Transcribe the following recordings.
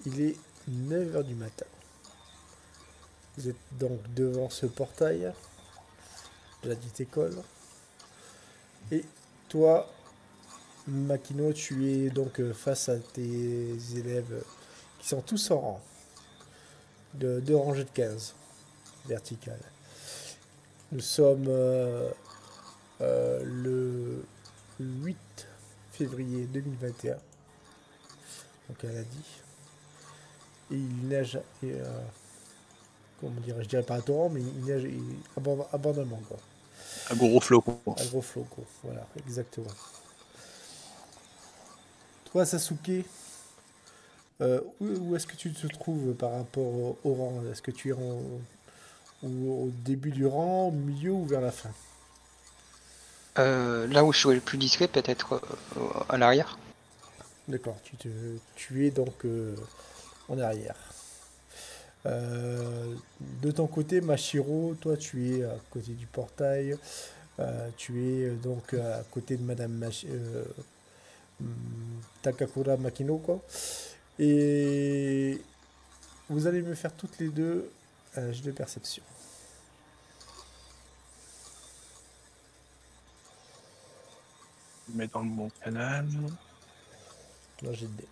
il est 9 heures du matin. Vous êtes donc devant ce portail de la dite école. Et toi, Makino, tu es donc face à tes élèves qui sont tous en rang, de deux rangées de 15 verticales. Nous sommes le 8 février 2021, donc elle a dit. Et il neige, comment dirais-je, je dirais pas à torrent, mais il neige abondamment, quoi. Un gros flocon. Un gros flocon, voilà, exactement. Toi, Sasuke, où est-ce que tu te trouves par rapport au rang? Est-ce que tu es au début du rang, au milieu ou vers la fin? Là où je serais le plus discret, peut-être à l'arrière. D'accord, tu es donc en arrière. De ton côté, Mashiro, toi tu es à côté du portail, tu es donc à côté de Madame Takakura Makino, quoi. Et vous allez me faire toutes les deux un jeu de perception. Je le mets dans le bon canal. Non, j'ai de dés.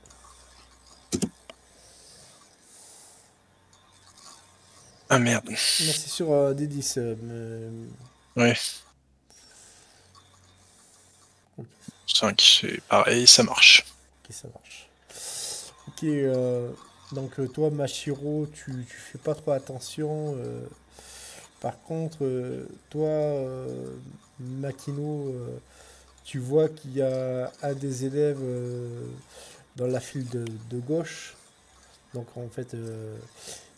Ah merde. Non, c'est sur des 10. Ouais, Ok, 5, c'est pareil, ça marche. ok, ça marche. Ok, donc toi, Mashiro, tu fais pas trop attention. Par contre, toi, Makino, tu vois qu'il y a un des élèves dans la file de gauche, donc en fait,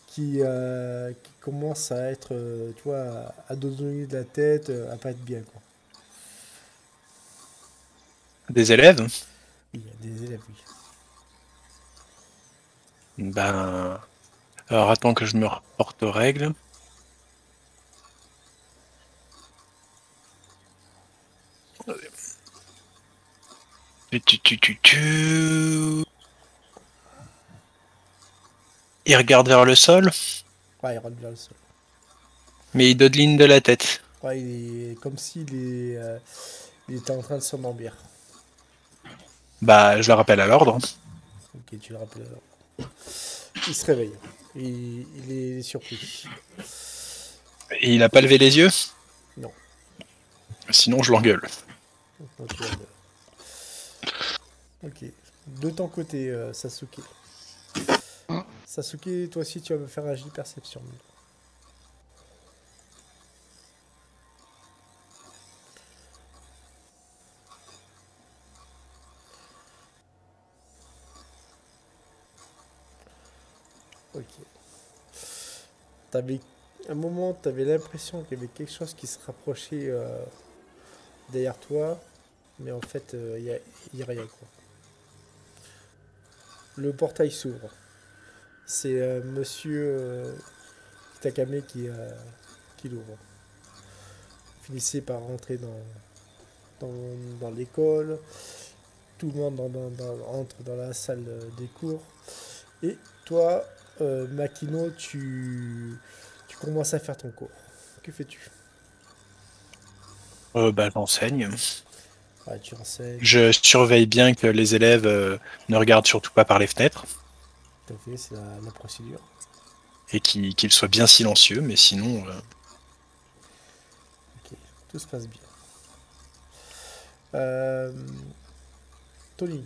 qui commence à être, tu vois, à donner de la tête, à pas être bien, quoi. Des élèves? Il y a des élèves, oui. Ben. Alors attends que je me reporte aux règles. Tu. Il regarde vers le sol, Ouais, il rentre vers le sol. mais il dodeline de la tête. Ouais, il est comme il était en train de s'endormir. Bah, je le rappelle à l'ordre. Ok, tu le rappelles alors. Il se réveille. Il est surpris. Et il a pas levé les yeux, Non, sinon je l'engueule. donc tu l'engueules. Ok. De ton côté, Sasuke. Sasuke, toi aussi, tu vas me faire un jet de perception. Ok. T'avais, un moment, tu avais l'impression qu'il y avait quelque chose qui se rapprochait derrière toi, mais en fait, y a rien, quoi. Le portail s'ouvre. C'est monsieur Takame qui l'ouvre. Finissez par rentrer dans l'école. Tout le monde entre dans la salle des cours. Et toi, Makino, tu commences à faire ton cours. Que fais-tu? Bah, j'enseigne. Ouais, tu enseignes. Je surveille bien que les élèves ne regardent surtout pas par les fenêtres Tout à fait, c'est la procédure. et qu'ils soient bien silencieux, mais sinon, Ok, tout se passe bien. Euh, Tony,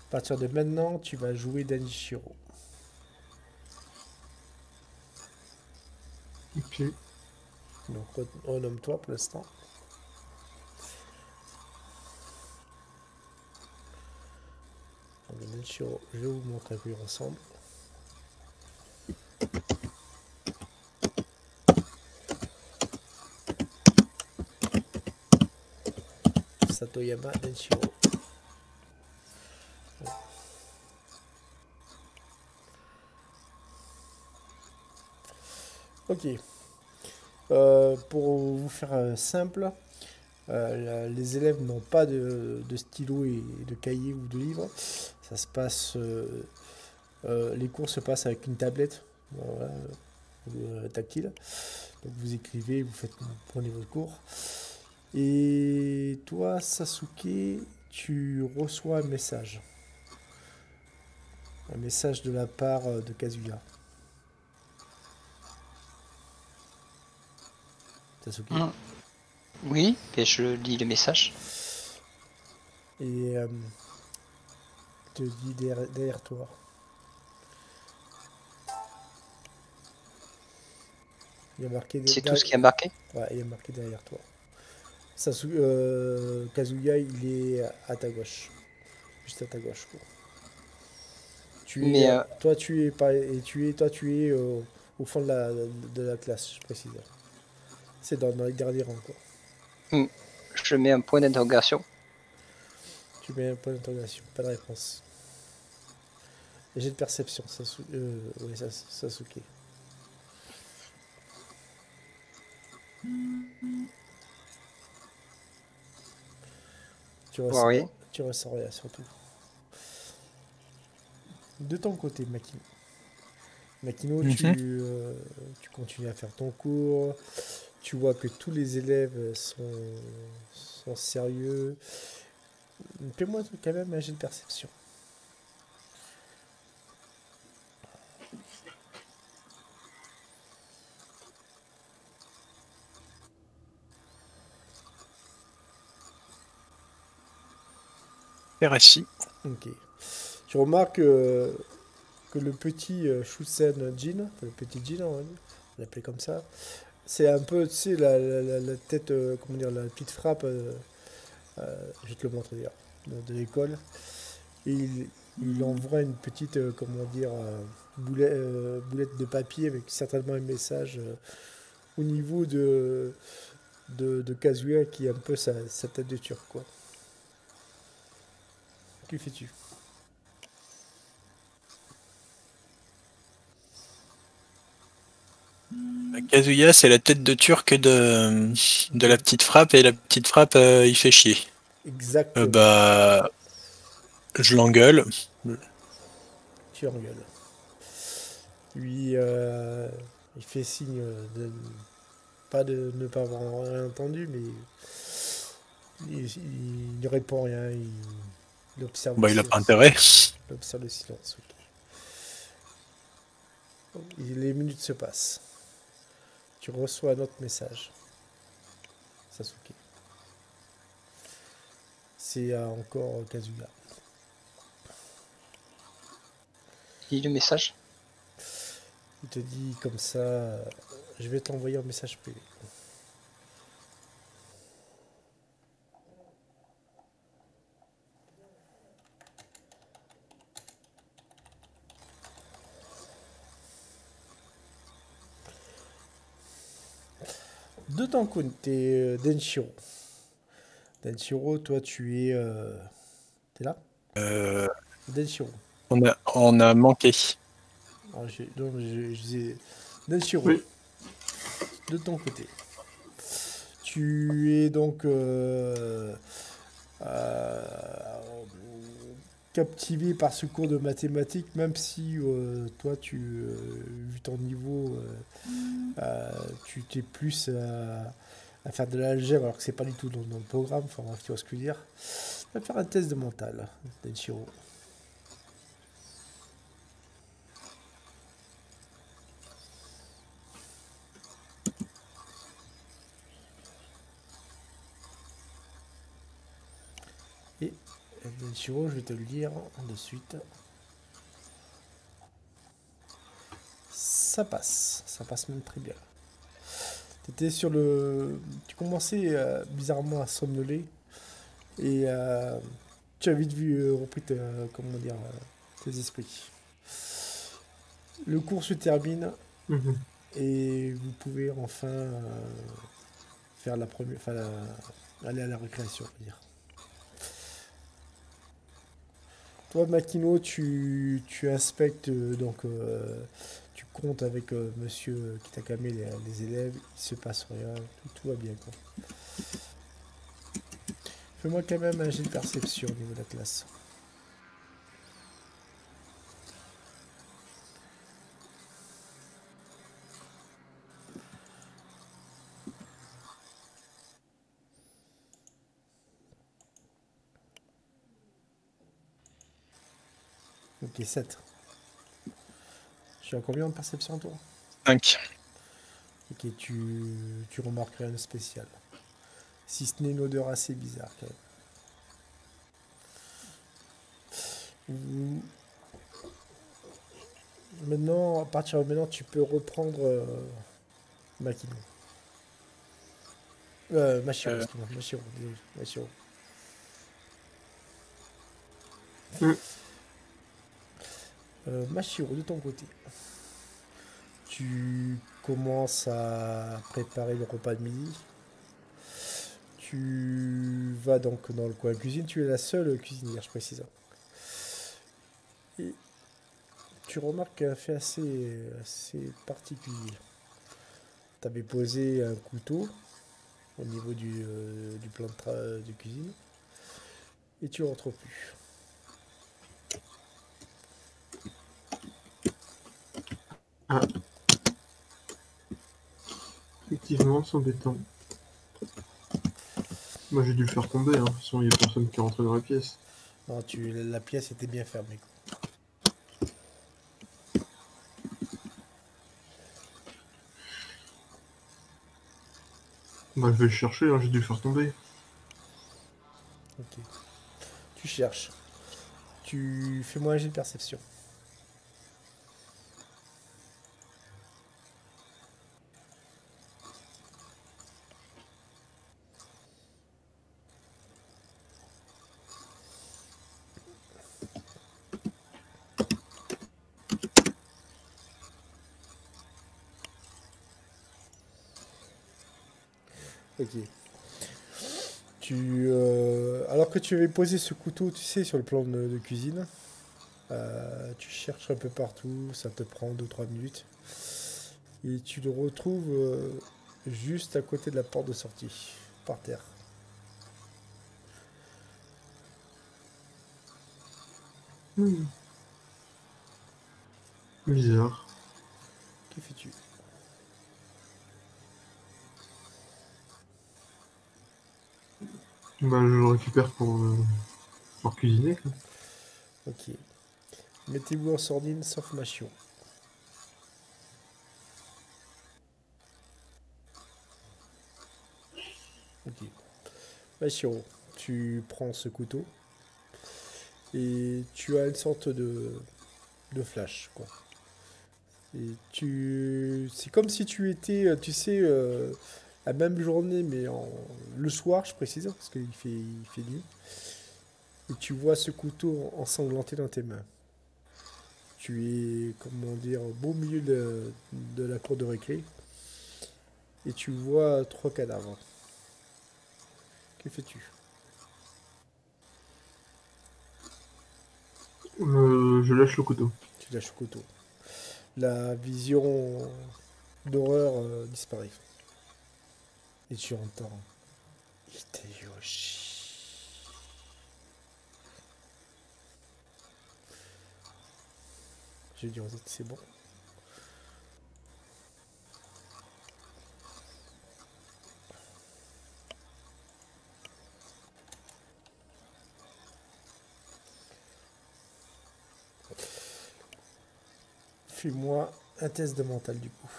à partir de maintenant, tu vas jouer Danishiro. Ok. Donc, renomme-toi pour l'instant. Donc, Danishiro, je vais vous montrer à quoi il ressemble. Satoyama Danishiro. Ok. Pour vous faire simple, les élèves n'ont pas de stylo et de cahier ou de livre. Ça se passe Les cours se passent avec une tablette, voilà, tactile. Donc vous écrivez, vous prenez votre cours. Et toi, Sasuke, tu reçois un message. Un message de la part de Kazuya. Sasuke. Hmm. Oui, et je lis le message. Et te dit derrière toi. Il y a marqué C'est tout ce qui est marqué. Ouais, il y a marqué derrière toi. Kazuya, il est à ta gauche. Juste à ta gauche, quoi. Mais Toi, tu es pas, et tu es au fond de la classe, je précise. C'est dans les derniers rangs, quoi. je mets un point d'interrogation. Tu mets un point d'interrogation, pas de réponse. Et j'ai de perception, ouais, Sasuke. Tu Voir ressens, rien. tu ressens rien, surtout. De ton côté, Makino. Makino, Mhm. tu continues à faire ton cours. Tu vois que tous les élèves sont sérieux. Fais-moi quand même un jet de perception. RSI. Ok. Tu remarques que le petit Shusen Jin, enfin, le petit Jin, on va l'appeler comme ça, c'est un peu, tu sais, la tête, comment dire, la petite frappe, je vais te le montrer d'ailleurs, de l'école. Et il envoie une petite, comment dire, boulette de papier avec certainement un message au niveau de Kazuya qui est un peu sa tête de turc, quoi. Que fais-tu? Kazuya, c'est la tête de turc de la petite frappe, et la petite frappe, il fait chier. Exactement. Bah, je l'engueule. Tu engueules. Lui, il fait signe de pas de ne pas avoir rien entendu, mais il ne répond rien. Il observe le Bah, il a pas silence. intérêt. Il observe le silence. Ok. Les minutes se passent. Tu reçois un autre message, Sasuke. C'est encore Kazuya. Lis le message. Il te dit comme ça, je vais t'envoyer un message privé. De ton côté, Denshiro. Denshiro, toi, t'es là? Euh, Denshiro. on a manqué. Alors, donc, je disais, Denshiro, Oui. de ton côté. Tu es donc euh, captivé par ce cours de mathématiques, même si toi, vu ton niveau, tu t'es plus à faire de l'algèbre, alors que c'est pas du tout dans le programme, enfin, bref, tu vois ce que je veux dire. Tu vas faire un test de mental, Denshiro. Et Denshiro, je vais te le dire de suite. Ça passe même très bien. T'étais sur le. Tu commençais bizarrement à somnoler et tu as vite vu repris comment dire, tes esprits. Le cours se termine Mhm. et vous pouvez enfin faire la première, enfin, aller à la récréation, on va dire. Toi, Makino, tu inspectes donc tu comptes avec Monsieur Kitakame les élèves, il se passe rien, tout va bien quoi. Fais-moi quand même un jet de perception au niveau de la classe. Ok, 7. Je suis à combien en perception, toi? 5. Ok, tu remarques rien de spécial. Si ce n'est une odeur assez bizarre, quand même. Maintenant, à partir de maintenant, tu peux reprendre Makino. Mashiro, Euh, excuse-moi. Mashiro, désolé. Mashiro. Hmm. Mashiro, de ton côté, tu commences à préparer le repas de midi. Tu vas donc dans le coin cuisine. Tu es la seule cuisinière, je précise. Et tu remarques un fait assez particulier. Tu avais posé un couteau au niveau du plan de cuisine et tu ne le retrouves plus. Ah, effectivement, c'est embêtant. Moi, j'ai dû le faire tomber, hein. De toute façon, il n'y a personne qui est rentré dans la pièce. Non, la pièce était bien fermée. Bah, je vais le chercher, hein. J'ai dû le faire tomber. Ok. Tu cherches. Tu fais-moi un jet de perception. Ok. Alors que tu avais posé ce couteau, tu sais, sur le plan de cuisine, tu cherches un peu partout, ça te prend 2 3 minutes. Et tu le retrouves juste à côté de la porte de sortie, par terre. Hmm. Bizarre. Que fais-tu? Bah, je le récupère pour cuisiner, quoi. Ok. Mettez-vous en sordine, sauf Machio. Ok. Machio, tu prends ce couteau et tu as une sorte de flash, quoi. Et c'est comme si tu étais, tu sais, la même journée, mais le soir, je précise, parce qu'il fait nuit. Et tu vois ce couteau ensanglanté dans tes mains. Tu es, comment dire, au beau milieu de la cour de récré. Et tu vois 3 cadavres. Que fais-tu? Je lâche le couteau. Tu lâches le couteau. La vision d'horreur disparaît. Et tu entends Hiteyoshi. Je dis aux autres, c'est bon. Fais-moi un test de mental du coup.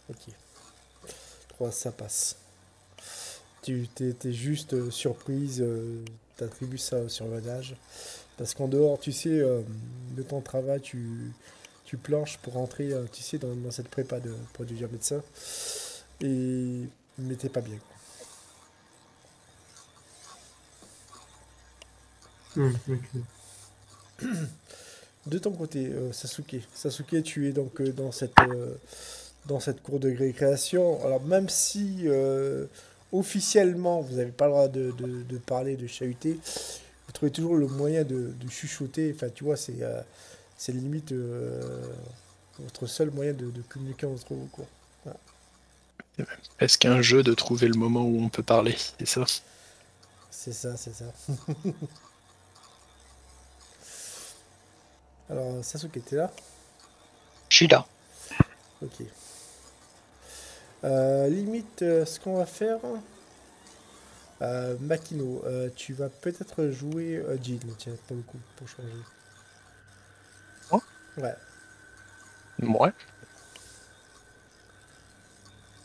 Ok. 3, ça passe. Tu t'es juste surprise, t'attribues ça au surmenage. Parce qu'en dehors, tu sais, de ton travail, tu planches pour entrer, tu sais, dans cette prépa pour devenir médecin. Et mais t'es pas bien, quoi. Ok. De ton côté, Sasuke. Sasuke, tu es donc dans cette cour de récréation. Alors même si officiellement vous n'avez pas le droit de parler, de chahuter, vous trouvez toujours le moyen de chuchoter. Enfin, tu vois, c'est limite votre seul moyen de communiquer entre vous, quoi. Voilà. Est-ce qu'un jeu de trouver le moment où on peut parler, c'est ça? C'est ça, c'est ça. Alors, Sasuke, t'es là? Je suis là. Ok. Limite, ce qu'on va faire, Makino, tu vas peut-être jouer Jin, tiens, pour le coup, pour changer. Moi Ouais, Ouais.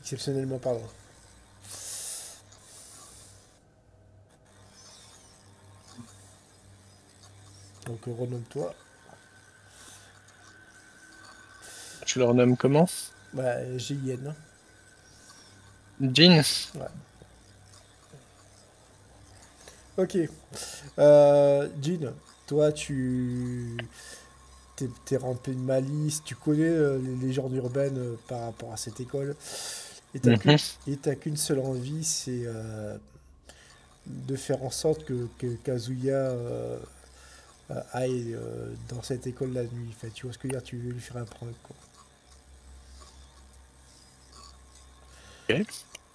exceptionnellement parlant. Donc, renomme-toi. Tu le renommes comment? Bah, Jin. Jean? Ouais. Ok. Jin, toi, t'es rempli de malice, tu connais les légendes urbaines par rapport à cette école, et Mhm. t'as qu'une seule envie, c'est de faire en sorte que Kazuya aille dans cette école la nuit. Enfin, tu vois ce que je veux dire, tu veux lui faire un prank, quoi. Ok.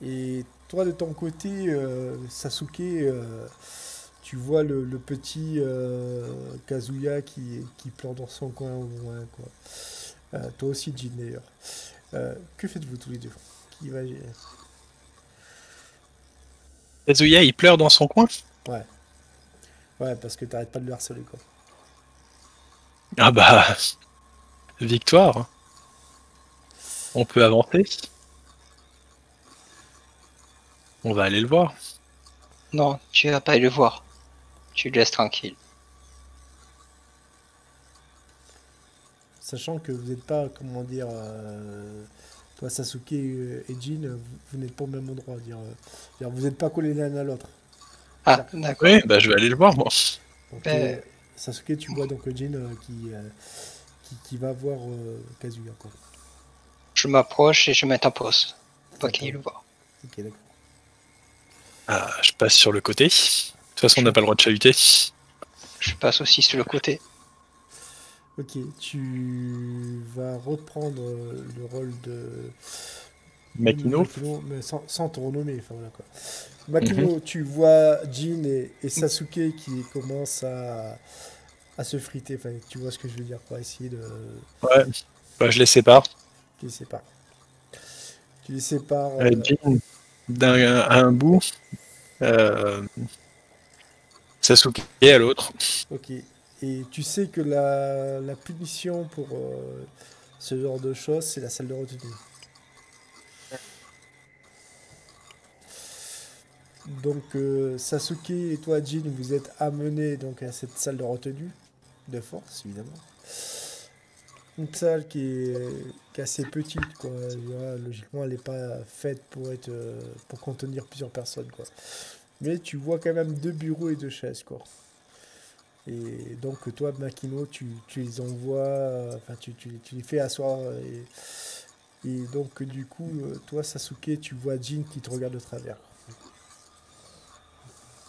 Et toi, de ton côté, Sasuke, tu vois le petit Kazuya qui pleure dans son coin au loin, quoi. Toi aussi, Jin, d'ailleurs. Que faites-vous tous les deux? Qui va... Kazuya, il pleure dans son coin? Ouais, ouais, parce que t'arrêtes pas de le harceler, quoi. Ah bah, victoire. On peut avancer. On va aller le voir. Non, tu vas pas aller le voir. Tu le laisses tranquille. Sachant que vous n'êtes pas, comment dire, toi Sasuke et Jin, vous n'êtes pas au même endroit. Vous n'êtes pas collés l'un à l'autre. Ah, C'est-à-dire- d'accord. Oui, bah je vais aller le voir, moi. Donc Ben, Sasuke, tu vois donc Jin qui va voir Kazuya, quoi. je m'approche et je m'interpose. Pas qu'il D'accord. le voit. Ok, d'accord. Ah, je passe sur le côté. De toute façon, on n'a Je, pas le droit de chahuter. je passe aussi sur le côté. Ok, tu vas reprendre le rôle de Makino. Makino, mais sans te renommer, enfin voilà quoi. Mhm. Makino, tu vois Jin et Sasuke qui commencent à se friter, enfin tu vois ce que je veux dire, quoi, essayer de... Ouais, bah, je les sépare. Tu les sépares. Tu les sépares, Jean à un bout, euh, Sasuke à l'autre. ok. Et tu sais que la punition pour ce genre de choses, c'est la salle de retenue. Donc Sasuke et toi, Jin, vous êtes amenés donc à cette salle de retenue, de force évidemment. Une salle qui est assez petite, quoi. Je vois, logiquement, elle n'est pas faite pour contenir plusieurs personnes, quoi. Mais tu vois quand même deux bureaux et deux chaises, quoi. Et donc toi, Makino, tu les envoies, enfin tu les fais asseoir. Et donc du coup, toi, Sasuke, tu vois Jin qui te regarde de travers.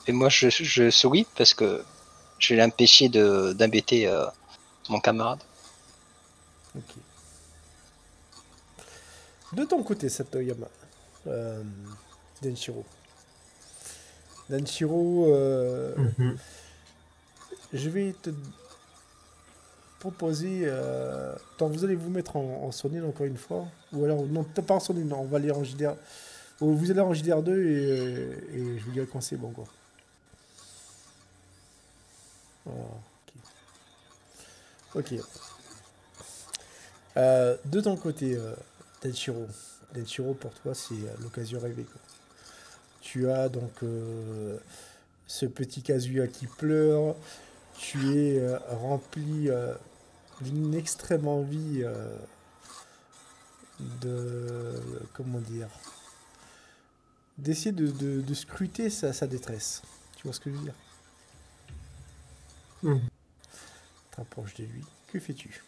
Et moi, je souris parce que je vais l'empêcher d'embêter mon camarade. Ok. De ton côté, Satoyama, euh, Denshiro. Denshiro, Mhm. je vais te proposer. Tant vous allez vous mettre en sourdine encore une fois. Ou alors, non, peut-être pas en sourdine, non, on va aller en JDR. Ou vous allez en JDR2 et je vous dirai quand c'est bon, quoi. Voilà, ok. Ok. De ton côté, Denshiro. Denshiro, pour toi, c'est l'occasion rêvée, quoi. Tu as donc ce petit Kazuya qui pleure. Tu es rempli d'une extrême envie de, comment dire, d'essayer de scruter sa détresse. Tu vois ce que je veux dire? Mhm. T'approches de lui. Que fais-tu?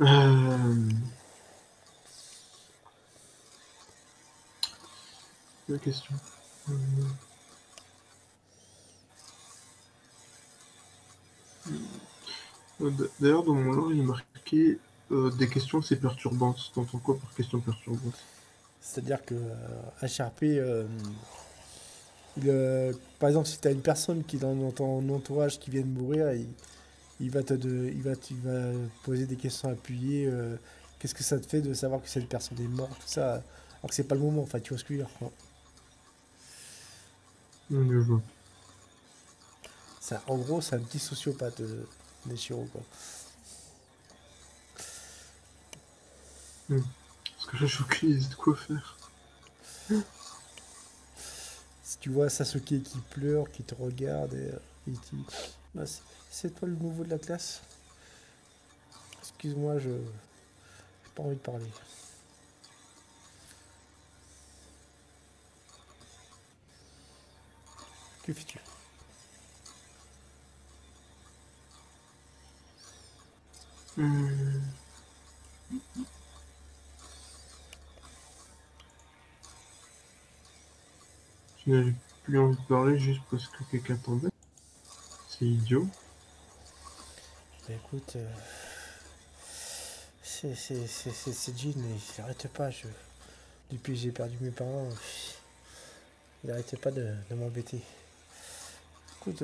Euh, la question. D'ailleurs, dans mon lore, il est marqué des questions assez perturbantes. T'entends quoi par question perturbante? C'est-à-dire que HRP, Par exemple, si tu as une personne qui est dans ton entourage qui vient de mourir, il va poser des questions appuyées. Qu'est-ce que ça te fait de savoir que cette personne est morte, tout ça, alors que c'est pas le moment, enfin, tu vois ce que je veux dire, quoi. Je vois. En gros, c'est un petit sociopathe, Neshiro, quoi. Parce que là, j'ai aucune idée de quoi faire. Si tu vois Sasuke qui pleure, qui te regarde, et il dit bah, c'est toi le nouveau de la classe? Excuse-moi, j'ai pas envie de parler. Que fais-tu? Hum, Je n'avais plus envie de parler juste parce que quelqu'un t'embête. C'est idiot. Bah écoute, c'est Jean, il arrête pas. Depuis que j'ai perdu mes parents, il arrêtait pas de m'embêter. Écoute,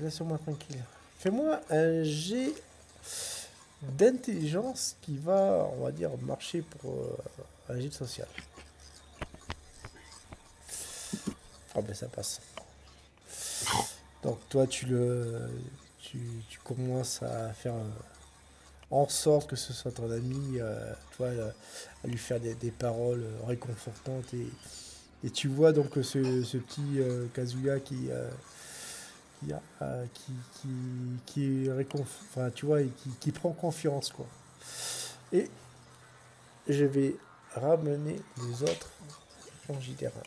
laisse-moi tranquille. Fais-moi un jet d'intelligence qui va, on va dire, marcher pour un jet de social. Ah ben ça passe. Donc toi tu commences à faire en sorte que ce soit ton ami, toi, à lui faire des paroles réconfortantes et tu vois donc ce petit Kazuya qui est enfin, tu vois, et qui prend confiance, quoi. Et je vais ramener les autres en JDR1.